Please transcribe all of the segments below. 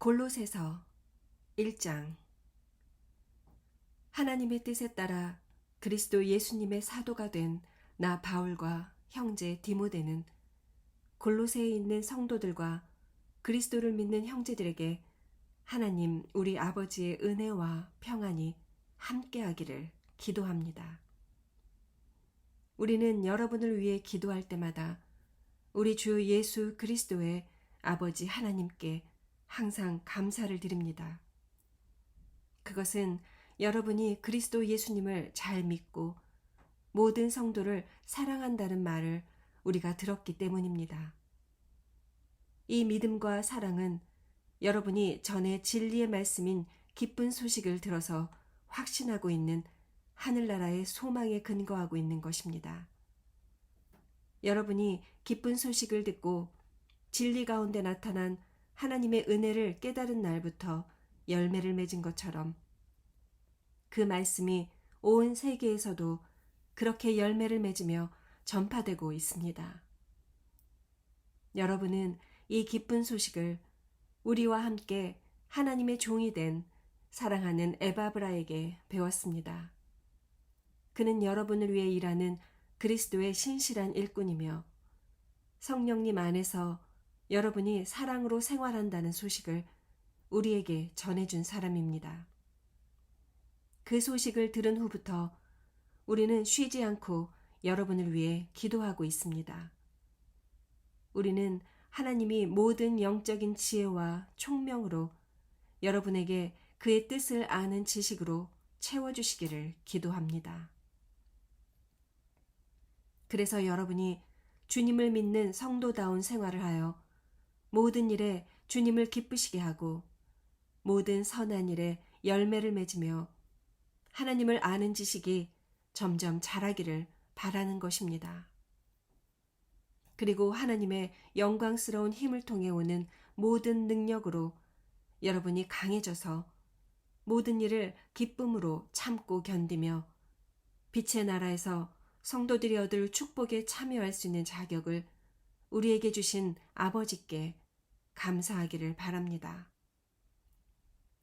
골로새서 1장. 하나님의 뜻에 따라 그리스도 예수님의 사도가 된 나 바울과 형제 디모데는 골로새에 있는 성도들과 그리스도를 믿는 형제들에게 하나님 우리 아버지의 은혜와 평안이 함께하기를 기도합니다. 우리는 여러분을 위해 기도할 때마다 우리 주 예수 그리스도의 아버지 하나님께 항상 감사를 드립니다. 그것은 여러분이 그리스도 예수님을 잘 믿고 모든 성도를 사랑한다는 말을 우리가 들었기 때문입니다. 이 믿음과 사랑은 여러분이 전에 진리의 말씀인 기쁜 소식을 들어서 확신하고 있는 하늘나라의 소망에 근거하고 있는 것입니다. 여러분이 기쁜 소식을 듣고 진리 가운데 나타난 하나님의 은혜를 깨달은 날부터 열매를 맺은 것처럼 그 말씀이 온 세계에서도 그렇게 열매를 맺으며 전파되고 있습니다. 여러분은 이 기쁜 소식을 우리와 함께 하나님의 종이 된 사랑하는 에바브라에게 배웠습니다. 그는 여러분을 위해 일하는 그리스도의 신실한 일꾼이며 성령님 안에서 여러분이 사랑으로 생활한다는 소식을 우리에게 전해준 사람입니다. 그 소식을 들은 후부터 우리는 쉬지 않고 여러분을 위해 기도하고 있습니다. 우리는 하나님이 모든 영적인 지혜와 총명으로 여러분에게 그의 뜻을 아는 지식으로 채워주시기를 기도합니다. 그래서 여러분이 주님을 믿는 성도다운 생활을 하여 모든 일에 주님을 기쁘시게 하고 모든 선한 일에 열매를 맺으며 하나님을 아는 지식이 점점 자라기를 바라는 것입니다. 그리고 하나님의 영광스러운 힘을 통해 오는 모든 능력으로 여러분이 강해져서 모든 일을 기쁨으로 참고 견디며 빛의 나라에서 성도들이 얻을 축복에 참여할 수 있는 자격을 우리에게 주신 아버지께 감사하기를 바랍니다.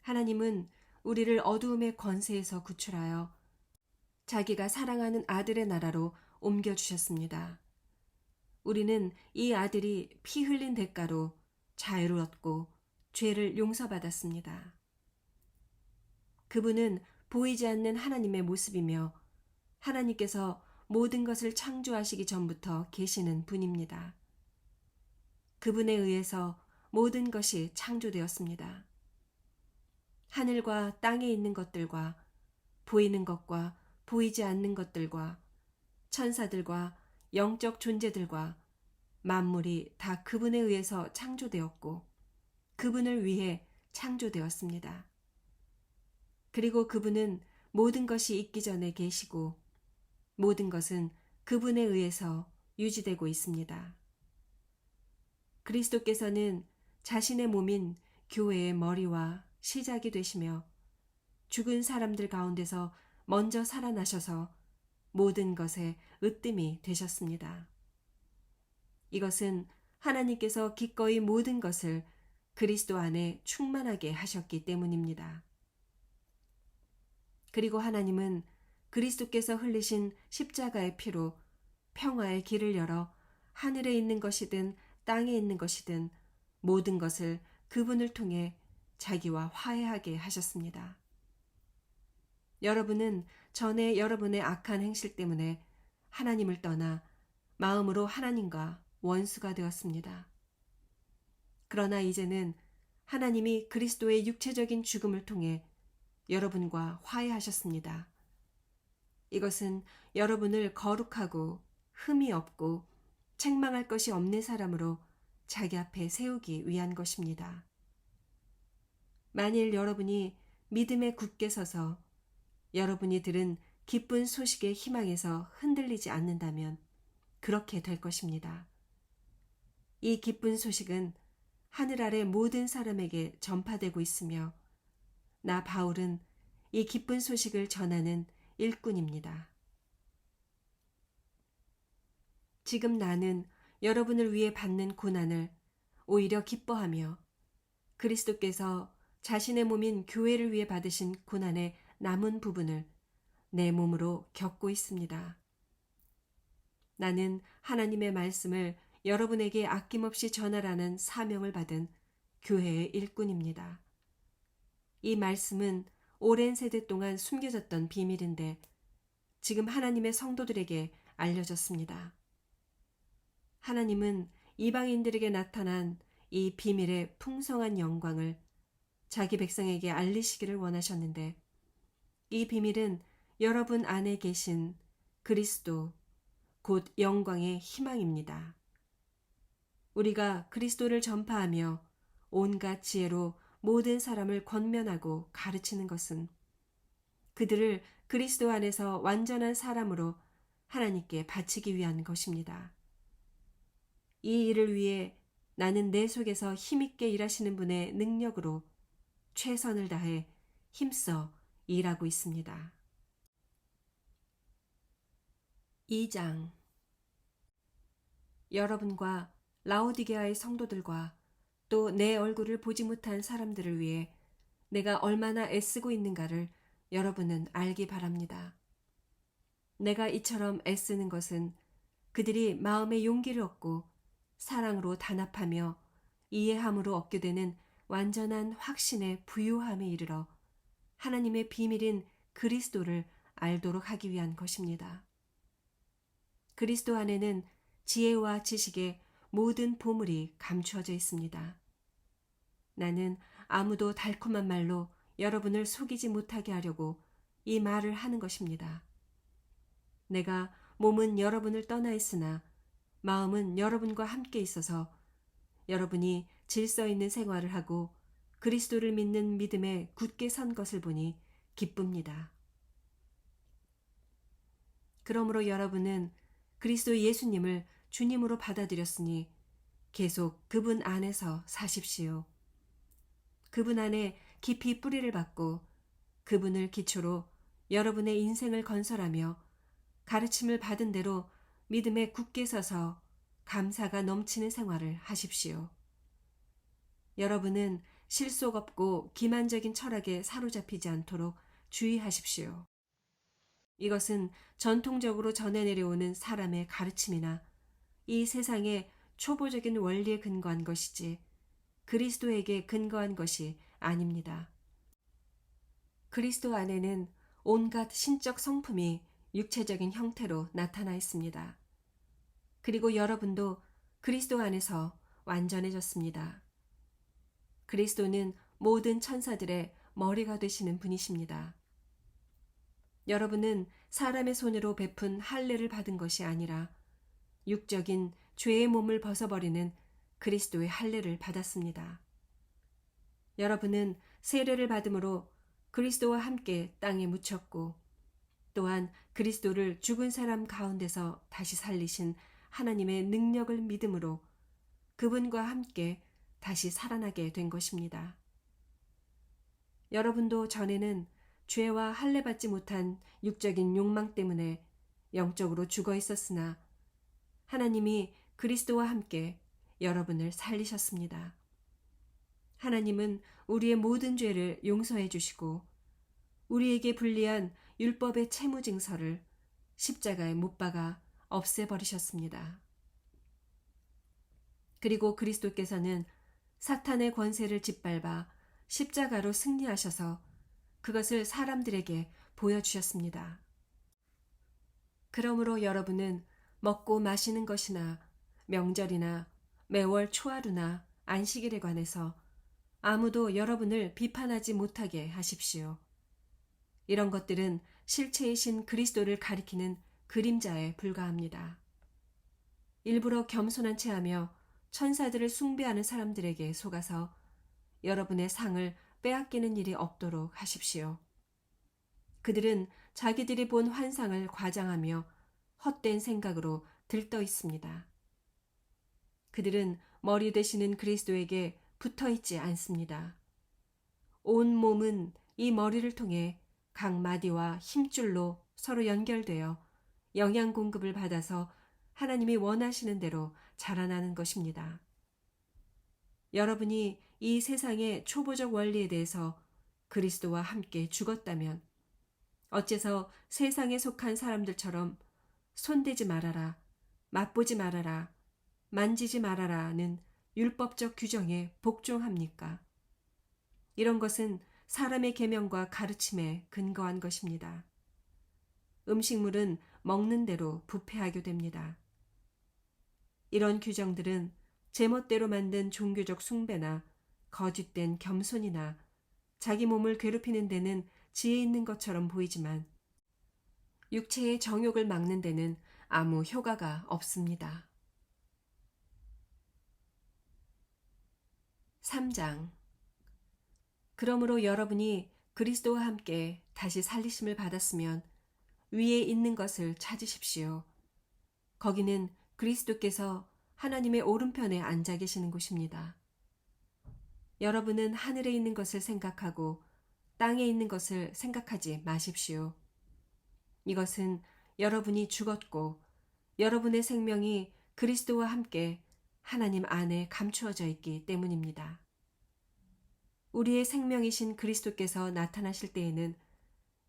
하나님은 우리를 어두움의 권세에서 구출하여 자기가 사랑하는 아들의 나라로 옮겨주셨습니다. 우리는 이 아들이 피 흘린 대가로 자유를 얻고 죄를 용서받았습니다. 그분은 보이지 않는 하나님의 모습이며 하나님께서 모든 것을 창조하시기 전부터 계시는 분입니다. 그분에 의해서 모든 것이 창조되었습니다. 하늘과 땅에 있는 것들과 보이는 것과 보이지 않는 것들과 천사들과 영적 존재들과 만물이 다 그분에 의해서 창조되었고 그분을 위해 창조되었습니다. 그리고 그분은 모든 것이 있기 전에 계시고 모든 것은 그분에 의해서 유지되고 있습니다. 그리스도께서는 자신의 몸인 교회의 머리와 시작이 되시며 죽은 사람들 가운데서 먼저 살아나셔서 모든 것에 으뜸이 되셨습니다. 이것은 하나님께서 기꺼이 모든 것을 그리스도 안에 충만하게 하셨기 때문입니다. 그리고 하나님은 그리스도께서 흘리신 십자가의 피로 평화의 길을 열어 하늘에 있는 것이든 땅에 있는 것이든 모든 것을 그분을 통해 자기와 화해하게 하셨습니다. 여러분은 전에 여러분의 악한 행실 때문에 하나님을 떠나 마음으로 하나님과 원수가 되었습니다. 그러나 이제는 하나님이 그리스도의 육체적인 죽음을 통해 여러분과 화해하셨습니다. 이것은 여러분을 거룩하고 흠이 없고 책망할 것이 없는 사람으로 자기 앞에 세우기 위한 것입니다. 만일 여러분이 믿음에 굳게 서서 여러분이 들은 기쁜 소식의 희망에서 흔들리지 않는다면 그렇게 될 것입니다. 이 기쁜 소식은 하늘 아래 모든 사람에게 전파되고 있으며 나 바울은 이 기쁜 소식을 전하는 일꾼입니다. 지금 나는 여러분을 위해 받는 고난을 오히려 기뻐하며 그리스도께서 자신의 몸인 교회를 위해 받으신 고난의 남은 부분을 내 몸으로 겪고 있습니다. 나는 하나님의 말씀을 여러분에게 아낌없이 전하라는 사명을 받은 교회의 일꾼입니다. 이 말씀은 오랜 세대 동안 숨겨졌던 비밀인데 지금 하나님의 성도들에게 알려졌습니다. 하나님은 이방인들에게 나타난 이 비밀의 풍성한 영광을 자기 백성에게 알리시기를 원하셨는데 이 비밀은 여러분 안에 계신 그리스도, 곧 영광의 희망입니다. 우리가 그리스도를 전파하며 온갖 지혜로 모든 사람을 권면하고 가르치는 것은 그들을 그리스도 안에서 완전한 사람으로 하나님께 바치기 위한 것입니다. 이 일을 위해 나는 내 속에서 힘있게 일하시는 분의 능력으로 최선을 다해 힘써 일하고 있습니다. 2장 여러분과 라오디게아의 성도들과 또 내 얼굴을 보지 못한 사람들을 위해 내가 얼마나 애쓰고 있는가를 여러분은 알기 바랍니다. 내가 이처럼 애쓰는 것은 그들이 마음의 용기를 얻고 사랑으로 단합하며 이해함으로 얻게 되는 완전한 확신의 부유함에 이르러 하나님의 비밀인 그리스도를 알도록 하기 위한 것입니다. 그리스도 안에는 지혜와 지식의 모든 보물이 감추어져 있습니다. 나는 아무도 달콤한 말로 여러분을 속이지 못하게 하려고 이 말을 하는 것입니다. 내가 몸은 여러분을 떠나 있으나 마음은 여러분과 함께 있어서 여러분이 질서 있는 생활을 하고 그리스도를 믿는 믿음에 굳게 선 것을 보니 기쁩니다. 그러므로 여러분은 그리스도 예수님을 주님으로 받아들였으니 계속 그분 안에서 사십시오. 그분 안에 깊이 뿌리를 받고 그분을 기초로 여러분의 인생을 건설하며 가르침을 받은 대로 믿음에 굳게 서서 감사가 넘치는 생활을 하십시오. 여러분은 실속 없고 기만적인 철학에 사로잡히지 않도록 주의하십시오. 이것은 전통적으로 전해 내려오는 사람의 가르침이나 이 세상의 초보적인 원리에 근거한 것이지 그리스도에게 근거한 것이 아닙니다. 그리스도 안에는 온갖 신적 성품이 육체적인 형태로 나타나 있습니다. 그리고 여러분도 그리스도 안에서 완전해졌습니다. 그리스도는 모든 천사들의 머리가 되시는 분이십니다. 여러분은 사람의 손으로 베푼 할례를 받은 것이 아니라 육적인 죄의 몸을 벗어버리는 그리스도의 할례를 받았습니다. 여러분은 세례를 받음으로 그리스도와 함께 땅에 묻혔고 또한 그리스도를 죽은 사람 가운데서 다시 살리신 하나님의 능력을 믿음으로 그분과 함께 다시 살아나게 된 것입니다. 여러분도 전에는 죄와 할례받지 못한 육적인 욕망 때문에 영적으로 죽어 있었으나 하나님이 그리스도와 함께 여러분을 살리셨습니다. 하나님은 우리의 모든 죄를 용서해 주시고 우리에게 불리한 율법의 채무 증서를 십자가에 못 박아 없애버리셨습니다. 그리고 그리스도께서는 사탄의 권세를 짓밟아 십자가로 승리하셔서 그것을 사람들에게 보여주셨습니다. 그러므로 여러분은 먹고 마시는 것이나 명절이나 매월 초하루나 안식일에 관해서 아무도 여러분을 비판하지 못하게 하십시오. 이런 것들은 실체이신 그리스도를 가리키는 그림자에 불과합니다. 일부러 겸손한 체하며 천사들을 숭배하는 사람들에게 속아서 여러분의 상을 빼앗기는 일이 없도록 하십시오. 그들은 자기들이 본 환상을 과장하며 헛된 생각으로 들떠 있습니다. 그들은 머리 되시는 그리스도에게 붙어 있지 않습니다. 온 몸은 이 머리를 통해 각 마디와 힘줄로 서로 연결되어 영양 공급을 받아서 하나님이 원하시는 대로 자라나는 것입니다. 여러분이 이 세상의 초보적 원리에 대해서 그리스도와 함께 죽었다면 어째서 세상에 속한 사람들처럼 손대지 말아라, 맛보지 말아라, 만지지 말아라는 율법적 규정에 복종합니까? 이런 것은 사람의 계명과 가르침에 근거한 것입니다. 음식물은 먹는 대로 부패하게 됩니다. 이런 규정들은 제멋대로 만든 종교적 숭배나 거짓된 겸손이나 자기 몸을 괴롭히는 데는 지혜 있는 것처럼 보이지만 육체의 정욕을 막는 데는 아무 효과가 없습니다. 3장. 그러므로 여러분이 그리스도와 함께 다시 살리심을 받았으면 위에 있는 것을 찾으십시오. 거기는 그리스도께서 하나님의 오른편에 앉아 계시는 곳입니다. 여러분은 하늘에 있는 것을 생각하고 땅에 있는 것을 생각하지 마십시오. 이것은 여러분이 죽었고 여러분의 생명이 그리스도와 함께 하나님 안에 감추어져 있기 때문입니다. 우리의 생명이신 그리스도께서 나타나실 때에는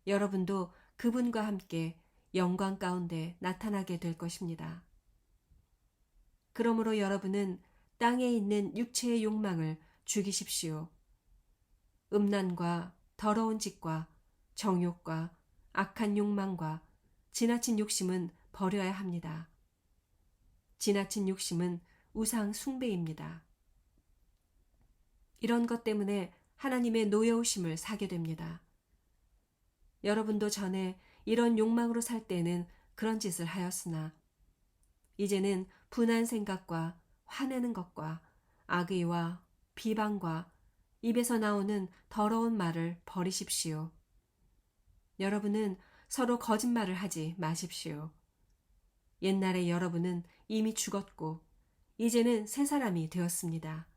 여러분도 그분과 함께 영광 가운데 나타나게 될 것입니다. 그러므로 여러분은 땅에 있는 육체의 욕망을 죽이십시오. 음란과 더러운 짓과 정욕과 악한 욕망과 지나친 욕심은 버려야 합니다. 지나친 욕심은 우상 숭배입니다. 이런 것 때문에 하나님의 노여우심을 사게 됩니다. 여러분도 전에 이런 욕망으로 살 때는 그런 짓을 하였으나 이제는 분한 생각과 화내는 것과 악의와 비방과 입에서 나오는 더러운 말을 버리십시오. 여러분은 서로 거짓말을 하지 마십시오. 옛날에 여러분은 이미 죽었고 이제는 새 사람이 되었습니다.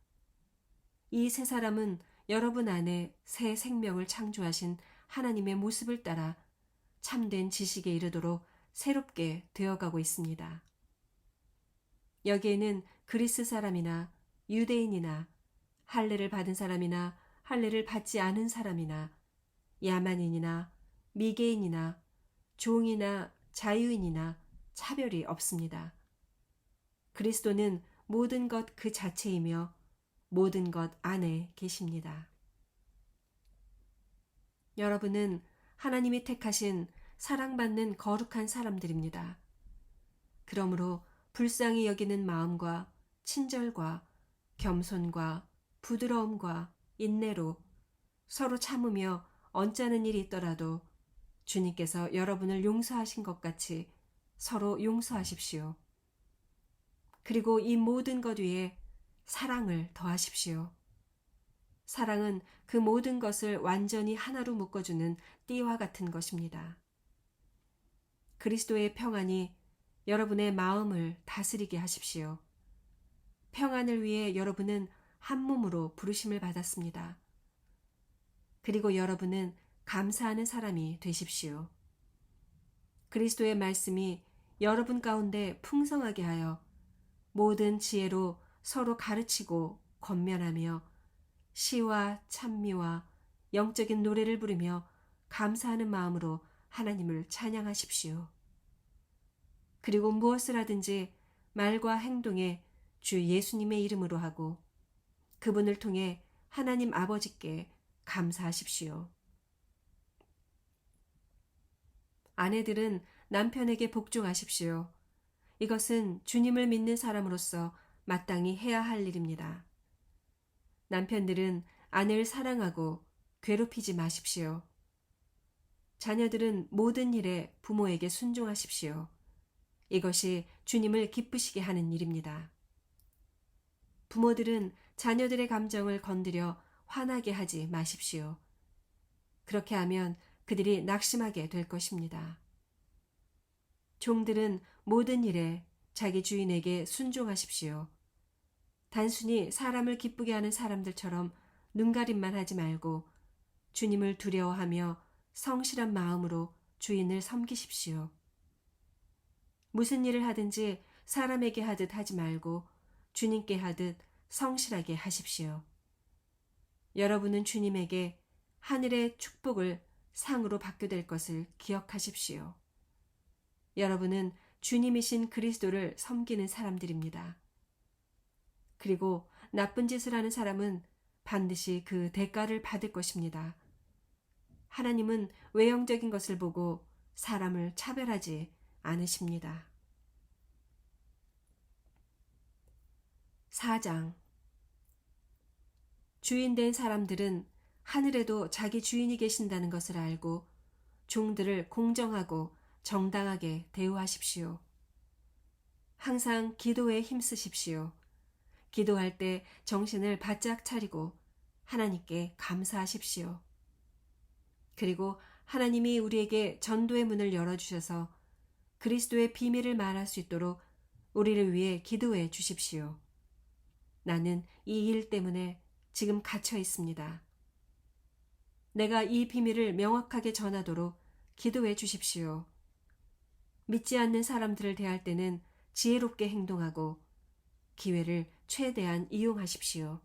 이 새 사람은 여러분 안에 새 생명을 창조하신 하나님의 모습을 따라 참된 지식에 이르도록 새롭게 되어가고 있습니다. 여기에는 그리스 사람이나 유대인이나 할례를 받은 사람이나 할례를 받지 않은 사람이나 야만인이나 미개인이나 종이나 자유인이나 차별이 없습니다. 그리스도는 모든 것 그 자체이며 모든 것 안에 계십니다. 여러분은 하나님이 택하신 사랑받는 거룩한 사람들입니다. 그러므로 불쌍히 여기는 마음과 친절과 겸손과 부드러움과 인내로 서로 참으며 언짢은 일이 있더라도 주님께서 여러분을 용서하신 것 같이 서로 용서하십시오. 그리고 이 모든 것 위에 사랑을 더하십시오. 사랑은 그 모든 것을 완전히 하나로 묶어주는 띠와 같은 것입니다. 그리스도의 평안이 여러분의 마음을 다스리게 하십시오. 평안을 위해 여러분은 한 몸으로 부르심을 받았습니다. 그리고 여러분은 감사하는 사람이 되십시오. 그리스도의 말씀이 여러분 가운데 풍성하게 하여 모든 지혜로 서로 가르치고 권면하며 시와 찬미와 영적인 노래를 부르며 감사하는 마음으로 하나님을 찬양하십시오. 그리고 무엇을 하든지 말과 행동에 주 예수님의 이름으로 하고 그분을 통해 하나님 아버지께 감사하십시오. 아내들은 남편에게 복종하십시오. 이것은 주님을 믿는 사람으로서 마땅히 해야 할 일입니다. 남편들은 아내를 사랑하고 괴롭히지 마십시오. 자녀들은 모든 일에 부모에게 순종하십시오. 이것이 주님을 기쁘시게 하는 일입니다. 부모들은 자녀들의 감정을 건드려 화나게 하지 마십시오. 그렇게 하면 그들이 낙심하게 될 것입니다. 종들은 모든 일에 자기 주인에게 순종하십시오. 단순히 사람을 기쁘게 하는 사람들처럼 눈가림만 하지 말고 주님을 두려워하며 성실한 마음으로 주인을 섬기십시오. 무슨 일을 하든지 사람에게 하듯 하지 말고 주님께 하듯 성실하게 하십시오. 여러분은 주님에게 하늘의 축복을 상으로 받게 될 것을 기억하십시오. 여러분은 주님이신 그리스도를 섬기는 사람들입니다. 그리고 나쁜 짓을 하는 사람은 반드시 그 대가를 받을 것입니다. 하나님은 외형적인 것을 보고 사람을 차별하지 않으십니다. 4장 주인된 사람들은 하늘에도 자기 주인이 계신다는 것을 알고 종들을 공정하고 정당하게 대우하십시오. 항상 기도에 힘쓰십시오. 기도할 때 정신을 바짝 차리고 하나님께 감사하십시오. 그리고 하나님이 우리에게 전도의 문을 열어주셔서 그리스도의 비밀을 말할 수 있도록 우리를 위해 기도해 주십시오. 나는 이 일 때문에 지금 갇혀 있습니다. 내가 이 비밀을 명확하게 전하도록 기도해 주십시오. 믿지 않는 사람들을 대할 때는 지혜롭게 행동하고 기회를 최대한 이용하십시오.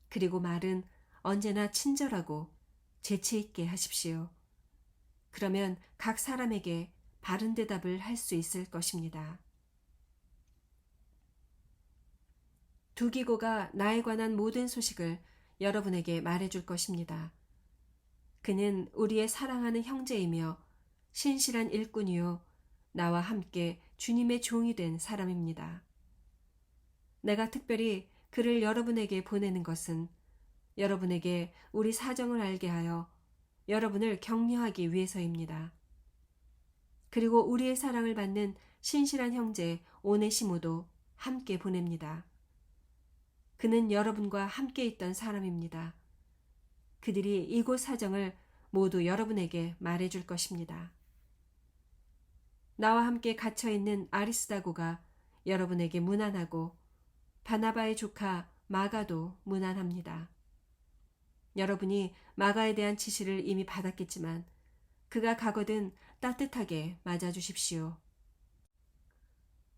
그리고 말은 언제나 친절하고 재치 있게 하십시오. 그러면 각 사람에게 바른 대답을 할 수 있을 것입니다. 두기고가 나에 관한 모든 소식을 여러분에게 말해줄 것입니다. 그는 우리의 사랑하는 형제이며 신실한 일꾼이요 나와 함께 주님의 종이 된 사람입니다. 내가 특별히 그를 여러분에게 보내는 것은 여러분에게 우리 사정을 알게 하여 여러분을 격려하기 위해서입니다. 그리고 우리의 사랑을 받는 신실한 형제 오네시모도 함께 보냅니다. 그는 여러분과 함께 있던 사람입니다. 그들이 이곳 사정을 모두 여러분에게 말해줄 것입니다. 나와 함께 갇혀있는 아리스다고가 여러분에게 문안하고 바나바의 조카 마가도 문안합니다. 여러분이 마가에 대한 지시를 이미 받았겠지만 그가 가거든 따뜻하게 맞아주십시오.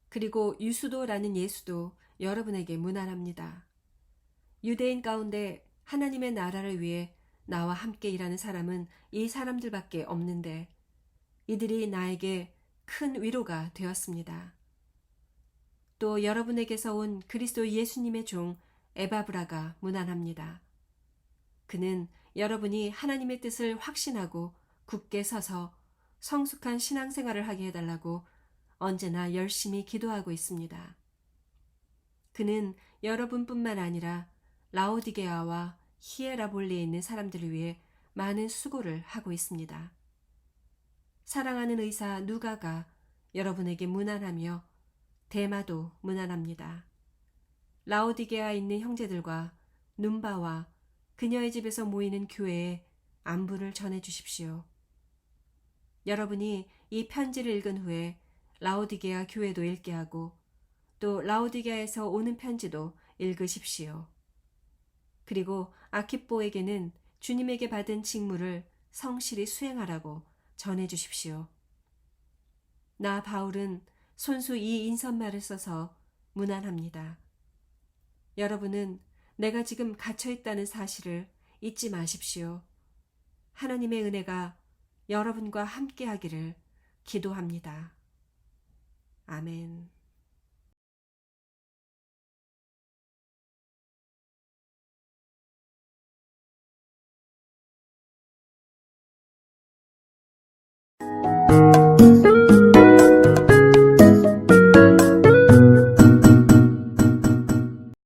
그리고 유수도라는 예수도 여러분에게 문안합니다. 유대인 가운데 하나님의 나라를 위해 나와 함께 일하는 사람은 이 사람들밖에 없는데 이들이 나에게 큰 위로가 되었습니다. 또 여러분에게서 온 그리스도 예수님의 종 에바브라가 문안합니다. 그는 여러분이 하나님의 뜻을 확신하고 굳게 서서 성숙한 신앙생활을 하게 해달라고 언제나 열심히 기도하고 있습니다. 그는 여러분뿐만 아니라 라오디게아와 히에라볼리에 있는 사람들을 위해 많은 수고를 하고 있습니다. 사랑하는 의사 누가가 여러분에게 문안하며 데마도 문안합니다. 라오디게아에 있는 형제들과 눈바와 그녀의 집에서 모이는 교회에 안부를 전해 주십시오. 여러분이 이 편지를 읽은 후에 라오디게아 교회도 읽게 하고 또 라오디게아에서 오는 편지도 읽으십시오. 그리고 아키뽀에게는 주님에게 받은 직무를 성실히 수행하라고 전해 주십시오. 나 바울은 손수 이 인선말을 써서 문안합니다. 여러분은 내가 지금 갇혀있다는 사실을 잊지 마십시오. 하나님의 은혜가 여러분과 함께 하기를 기도합니다. 아멘.